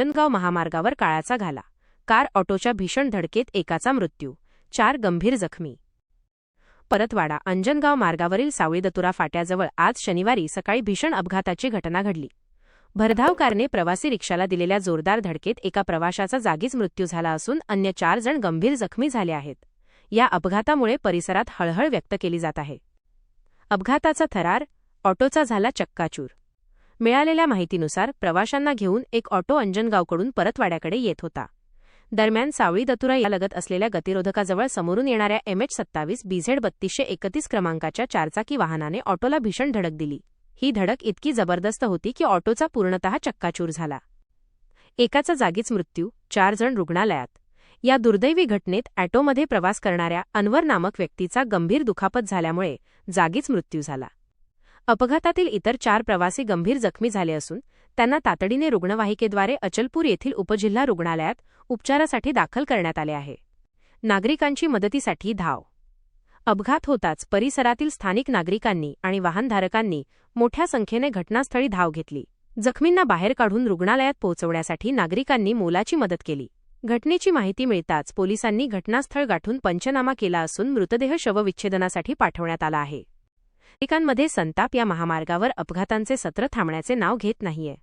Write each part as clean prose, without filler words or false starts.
अंजनगाव महामार्गावर काळाचा घाला। कार ऑटोच्या भीषण धडकेत एकाचा मृत्यू, 4 गंभीर जखमी। परतवाडा अंजनगाव मार्गावरील सावळीदतुरा फाट्याजवळ आज शनिवारी सकाळी भीषण अपघाताची घटना घडली। भरधाव कारने प्रवासी रिक्षाला दिलेल्या जोरदार धडकेत एका प्रवाशाचा जागीच मृत्यू झाला असून अन्य 4 जण गंभीर जखमी झाले आहेत। या अपघातामुळे परिसरात हळहळ व्यक्त केली जात आहे। अपघाताचा थरार, ऑटोचा झाला चक्काचूर। मिळालेल्या माहितीनुसार प्रवाशांना घेऊन एक ऑटो अंजनगावकडून परतवाड्याकडे येत होता। दरम्यान सावळीदतुरा या लगत असलेल्या गतिरोधकाजवळ समोरून येणाऱ्या MH27 BZ 3231 क्रमांकाच्या 4चाकी वाहनाने ऑटोला भीषण धडक दिली। ही धडक इतकी जबरदस्त होती की ऑटोचा पूर्णतः चक्काचूर झाला। एकाचा जागीच मृत्यू, 4 जण रुग्णालयात। या दुर्दैवी घटनेत ऑटोमध्ये प्रवास करणाऱ्या अनवर नामक व्यक्तीचा गंभीर दुखापत झाल्यामुळे जागीच मृत्यू झाला। अपघातातील इतर 4 प्रवासी गंभीर जखमी झाले असून त्यांना तातडीने रुग्णवाहिकेद्वारे अचलपूर येथील उपजिल्हा रुग्णालयात उपचारासाठी दाखल करण्यात आले आहे। नागरिकांची मदतीसाठी धाव। अपघात होताच परिसरातील स्थानिक नागरिकांनी आणि वाहनधारकांनी मोठ्या संख्येने घटनास्थळी धाव घेतली। जखमींना बाहेर काढून रुग्णालयात पोहोचवण्यासाठी नागरिकांनी मोलाची मदत केली। घटनेची माहिती मिळताच पोलिसांनी घटनास्थळ गाठून पंचनामा केला असून मृतदेह शवविच्छेदनासाठी पाठवण्यात आला आहे। नागरिकांमध्ये संताप। या महामार्गावर अपघातांचे सत्र थांबण्याचे नाव घेत नाहीये।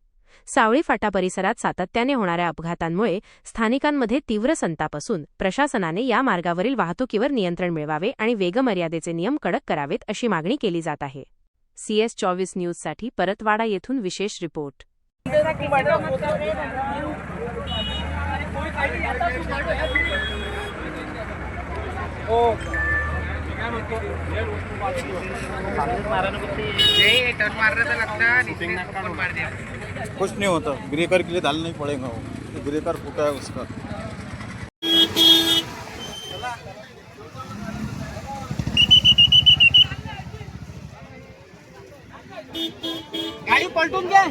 सावळी फाटा परिसरात सातत्याने होणाऱ्या अपघातांमुळे स्थानिकांमध्ये तीव्र संताप असून प्रशासनाने या मार्गावरील वाहतुकीवर नियंत्रण मिळवावे आणि वेगमर्यादेचे नियम कडक करावेत अशी मागणी केली जात आहे। CS24 न्यूजसाठी परतवाडा येथून विशेष रिपोर्ट। कुछ नहीं होता, ब्रेकर के लिए डालना ही पड़ेगा। वो ब्रेकर फूटा है उसका। गाड़ी पलटून घे।